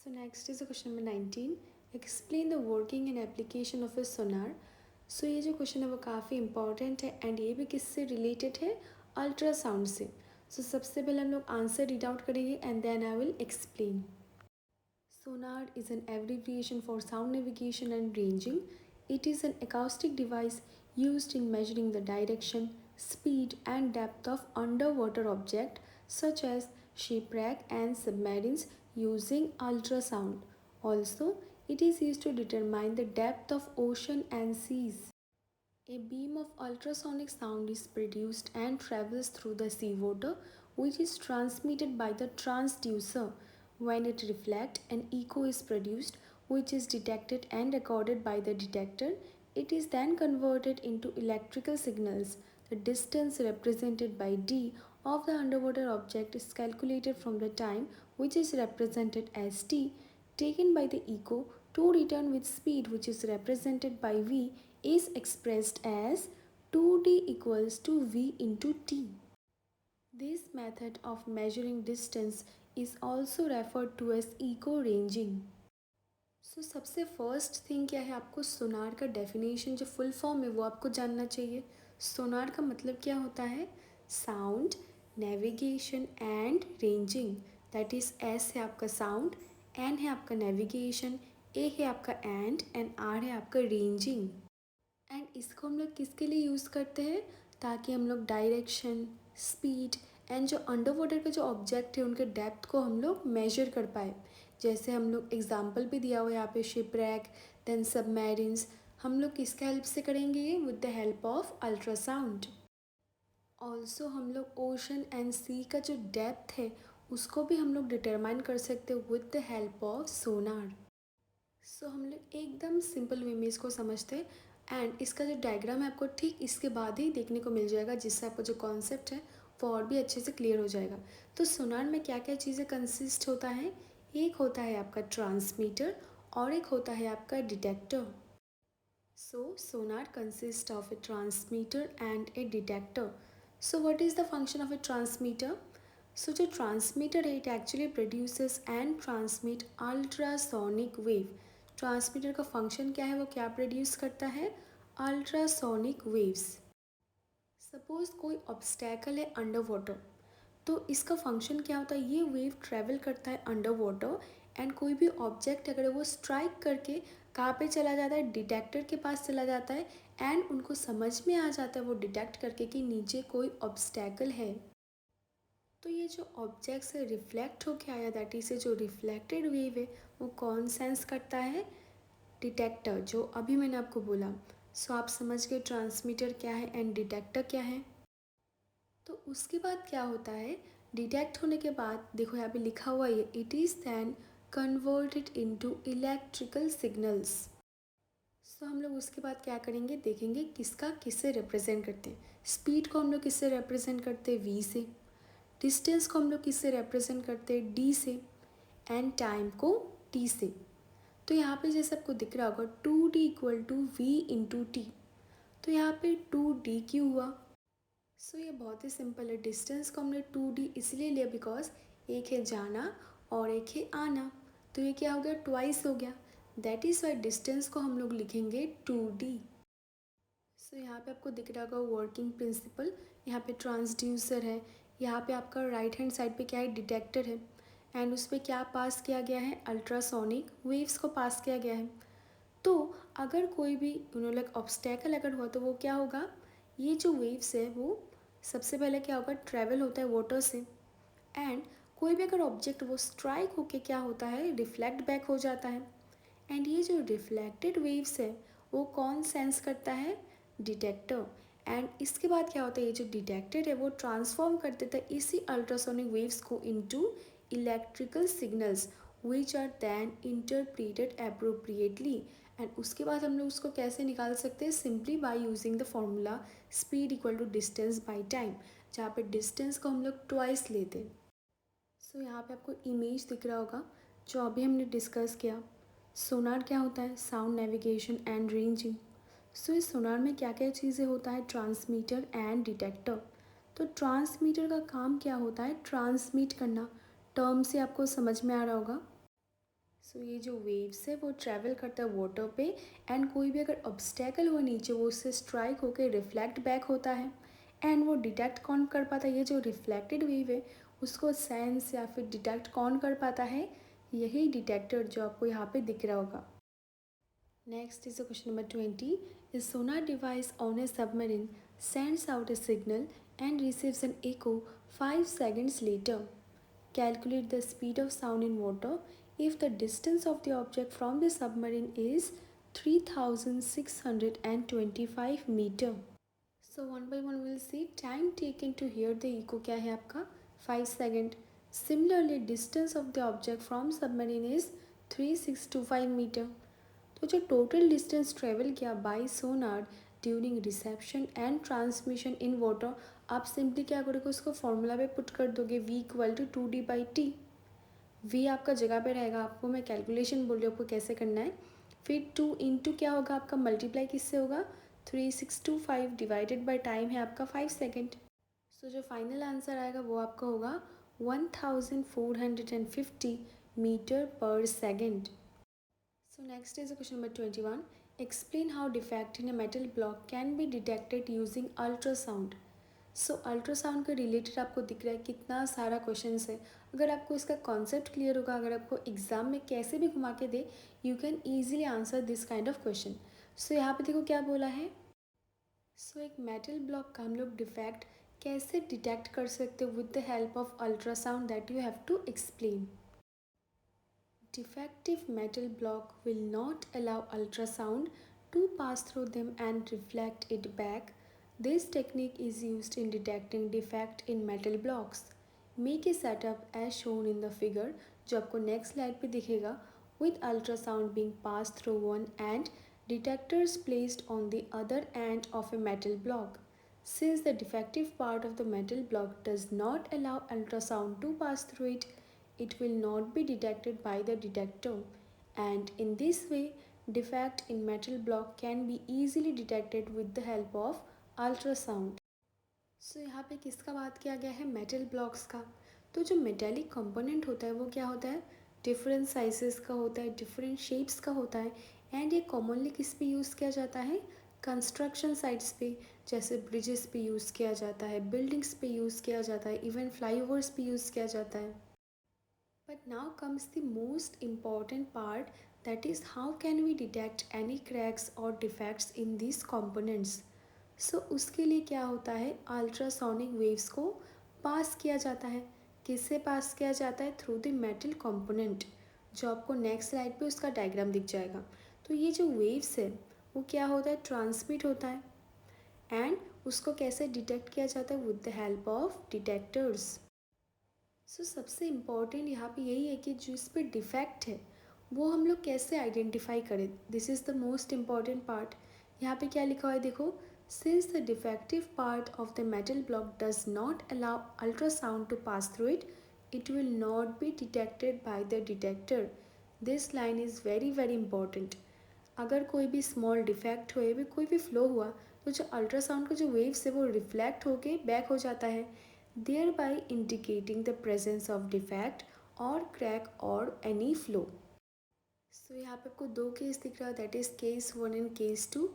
So next is the question number 19. Explain the working and application of a sonar. So ये जो question है वो काफ़ी important है एंड ये भी किससे रिलेटेड है, अल्ट्रासाउंड से. सो सबसे पहले हम लोग आंसर रीड आउट करेंगे and then I will explain. Sonar is an abbreviation for sound navigation and ranging. It is an acoustic device used in measuring the direction, speed, and depth of underwater objects such as shipwreck and submarines using ultrasound. Also, it is used to determine the depth of ocean and seas. A beam of ultrasonic sound is produced and travels through the seawater, which is transmitted by the transducer. When it reflects, an echo is produced, which is detected and recorded by the detector. It is then converted into electrical signals. The distance represented by d of the underwater object is calculated from the time, which is represented as t, taken by the echo to return with speed, which is represented by v, is expressed as 2d equals to v into t. This method of measuring distance is also referred to as echo ranging. सो सबसे first thing क्या है, आपको सोनार का definition जो full form है वो आपको जानना चाहिए. सोनार का मतलब क्या होता है, sound, navigation and ranging. That is S है आपका साउंड, एन है आपका नेविगेशन, ए है आपका एंड आर है आपका रेंजिंग. एंड इसको हम लोग किसके लिए यूज़ करते हैं, ताकि हम लोग डायरेक्शन, स्पीड एंड जो अंडर वाटर के जो ऑब्जेक्ट है उनके डेप्थ को हम लोग मेजर कर पाए. जैसे हम लोग एग्जांपल भी दिया हुआ है यहाँ पे, शिपरैक, देन सबमरीन्स. हम लोग किसके हेल्प से करेंगे ये, with the help of ultrasound. Also हम लोग ओशन एंड सी का जो डेप्थ है उसको भी हम लोग डिटरमाइन कर सकते हैं विद द हेल्प ऑफ सोनार. सो हम लोग एकदम सिंपल वे में इसको समझते हैं एंड इसका जो डायग्राम है आपको ठीक इसके बाद ही देखने को मिल जाएगा, जिससे आपको जो कॉन्सेप्ट है वो और भी अच्छे से क्लियर हो जाएगा. तो सोनार में क्या क्या चीज़ें कंसिस्ट होता है, एक होता है आपका ट्रांसमीटर और एक होता है आपका detector. So sonar consist of a transmitter and a detector. So what is the function of a transmitter. So जो ट्रांसमीटर है it actually produces and transmit ultrasonic wave. Transmitter का फंक्शन क्या है, वो क्या प्रोड्यूस करता है, अल्ट्रासोनिक वेव्स. सपोज कोई ऑब्स्टैकल है अंडर वाटर, तो इसका फंक्शन क्या होता है, ये वेव ट्रैवल करता है अंडर वाटर एंड कोई भी ऑब्जेक्ट अगर वो स्ट्राइक करके कहाँ पे चला जाता है, डिटेक्टर के पास चला जाता है एंड उनको समझ में आ जाता है वो डिटेक्ट करके कि नीचे कोई ऑब्स्टैकल है. तो ये जो ऑब्जेक्ट से रिफ्लेक्ट होके आया, दैट इज से जो रिफ्लेक्टेड वेव है वो कौन सेंस करता है, डिटेक्टर, जो अभी मैंने आपको बोला. सो आप समझ गए ट्रांसमीटर क्या है एंड डिटेक्टर क्या है. तो उसके बाद क्या होता है, डिटेक्ट होने के बाद देखो यहाँ पे लिखा हुआ है, it is then converted into electrical signals. So हम लोग उसके बाद क्या करेंगे, देखेंगे किसका किससे रिप्रेजेंट करते हैं. स्पीड को हम लोग किससे रिप्रेजेंट करते हैं, वी से. डिस्टेंस को हम लोग किससे रिप्रेजेंट करते हैं, डी से. एंड टाइम को टी से. तो यहाँ पे जैसे आपको दिख रहा होगा 2d equal to V into T. तो यहाँ पे 2d क्यों हुआ. सो ये बहुत ही सिंपल है. डिस्टेंस को हमने 2d इसलिए लिया बिकॉज एक है जाना और एक है आना, तो ये क्या हो गया, ट्वाइस हो गया. दैट इज़ वाई डिस्टेंस को हम लोग लिखेंगे 2d. सो यहाँ पे आपको दिख रहा होगा वर्किंग प्रिंसिपल. यहाँ पे ट्रांसड्यूसर है, यहाँ पे आपका राइट हैंड साइड पे क्या है, डिटेक्टर है एंड उस पर क्या पास किया गया है, अल्ट्रासोनिक वेव्स को पास किया गया है. तो अगर कोई भी लाइक ऑब्स्टैकल अगर हुआ तो वो क्या होगा, ये जो वेव्स है वो सबसे पहले क्या होगा, ट्रैवल होता है वाटर से एंड कोई भी अगर ऑब्जेक्ट वो स्ट्राइक होके क्या होता है, रिफ्लेक्ट बैक हो जाता है. एंड ये जो रिफ्लेक्टेड वेव्स है वो कौन सेंस करता है, डिटेक्टर. एंड इसके बाद क्या होता है, ये जो डिटेक्टर है वो ट्रांसफॉर्म कर देता है इसी अल्ट्रासोनिक वेव्स को into electrical signals which are then interpreted appropriately. And उसके बाद हम लोग उसको कैसे निकाल सकते हैं, simply by using the formula speed equal to distance by time, जहाँ पे डिस्टेंस को हम लोग ट्वाइस लेते हैं. सो यहाँ पे आपको इमेज दिख रहा होगा जो अभी हमने डिस्कस किया. सोनार क्या होता है, साउंड नेविगेशन एंड रेंजिंग. सो इस सोनार में क्या क्या चीज़ें होता है, ट्रांसमीटर एंड डिटेक्टर. तो ट्रांसमीटर का काम क्या होता है, ट्रांसमिट करना. टर्म से आपको समझ में आ रहा होगा. सो ये जो वेव्स है वो ट्रैवल करता है वाटर पे, एंड कोई भी अगर ऑब्स्टेकल हो नीचे वो उससे स्ट्राइक होकर रिफ्लेक्ट बैक होता है, एंड वो डिटेक्ट कौन कर पाता है, ये जो रिफ्लेक्टेड वेव है उसको सेंस या फिर डिटेक्ट कौन कर पाता है, यही डिटेक्टर जो आपको यहाँ पे दिख रहा होगा। Next is the question number 20. A sonar device on a submarine sends out a signal and receives an echo 5 seconds later. Calculate the speed of sound in water if the distance of the object from the submarine is 3625 meter. So one by one we'll see time taken to hear the echo क्या है आपका 5 second. Similarly distance of the object from submarine is 3625 meter. तो जो total distance travel किया by sonar during reception and transmission in water, आप simply क्या करोगे उसको फॉर्मूला पे पुट कर दोगे V = 2D/T। V आपका जगह पे रहेगा, आपको मैं कैलकुलेशन बोल रही हूँ आपको कैसे करना है। फिर 2 इंटू क्या होगा आपका मल्टीप्लाई किससे होगा 3625 डिवाइडेड बाय टाइम है आपका 5 सेकेंड। सो जो फाइनल आंसर आएगा वो आपका होगा 1450 मीटर पर second. So next is question number 21. Explain how defect in a metal block can be detected using ultrasound. So ultrasound के रिलेटेड आपको दिख रहा है कितना सारा क्वेश्चन है। अगर आपको इसका कॉन्सेप्ट क्लियर होगा, अगर आपको एग्जाम में कैसे भी घुमा के दे, you can easily answer this kind of question. So यहाँ पे देखो क्या बोला है। सो एक मेटल ब्लॉक का हम लोग डिफेक्ट कैसे डिटेक्ट कर सकते हो with the help of ultrasound, that you have to explain. Defective metal block will not allow ultrasound to pass through them and reflect it back. This technique is used in detecting defect in metal blocks. Make a setup as shown in the figure जो आपको next slide पे दिखेगा, with ultrasound being passed through one end, detectors placed on the other end of a metal block. Since the defective part of the metal block does not allow ultrasound to pass through it will not be detected by the detector, and in this way defect in metal block can be easily detected with the help of ultrasound. सो यहाँ पे किसका बात किया गया है metal blocks का। तो जो मेटेलिक कंपोनेंट होता है वो क्या होता है डिफरेंट साइजेस का होता है, डिफरेंट शेप्स का होता है, एंड ये कॉमनली किस पे यूज़ किया जाता है कंस्ट्रक्शन साइट्स पे, जैसे ब्रिजेस पे यूज़ किया जाता है, बिल्डिंग्स पे यूज़ किया जाता है, इवन फ्लाईओवर्स पे यूज़ किया जाता है। But now comes the most important part, that is how can we detect any cracks or defects in these components. So उसके लिए क्या होता है अल्ट्रासोनिक वेव्स को पास किया जाता है। किससे पास किया जाता है थ्रू द मेटल कंपोनेंट, जो आपको नेक्स्ट स्लाइड पे उसका डायग्राम दिख जाएगा। तो ये जो वेव्स है वो क्या होता है ट्रांसमिट होता है, एंड उसको कैसे डिटेक्ट किया जाता है with the help of detectors. So सबसे इम्पॉर्टेंट यहाँ पे यही है कि जो इस पर डिफेक्ट है वो हम लोग कैसे आइडेंटिफाई करें, this is the most important part. यहाँ पे क्या लिखा हुआ है देखो, since the defective part of the metal block does not allow ultrasound to pass through it will not be detected by the detector. This line is very very important. अगर कोई भी स्मॉल डिफेक्ट हुए भी कोई भी flow हुआ तो जो अल्ट्रासाउंड का जो वेव्स है वो रिफ्लेक्ट होके बैक हो जाता है, thereby indicating the presence of defect or crack or any flow. So यहाँ पे आपको दो केस दिख रहा है, that is case 1 and case 2।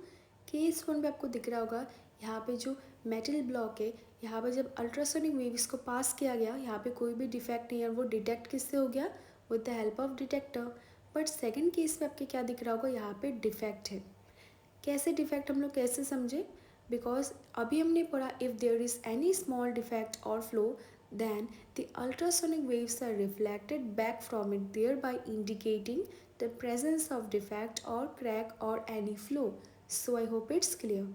Case 1 पे आपको दिख रहा होगा यहाँ पे जो मेटल ब्लॉक है यहाँ पे जब अल्ट्रासोनिक वेव्स को पास किया गया यहाँ पे कोई भी डिफेक्ट नहीं है, वो डिटेक्ट किससे हो गया with the help of detector. But second case में आपके क्या दिख रहा होगा यहाँ पे डिफेक्ट है। कैसे डिफेक्ट हम लोग कैसे समझे, बिकॉज अभी हमने पढ़ा if there is any small defect और flaw then the ultrasonic waves are reflected back from it, thereby indicating the presence of defect or crack or any flow. So I hope it's clear.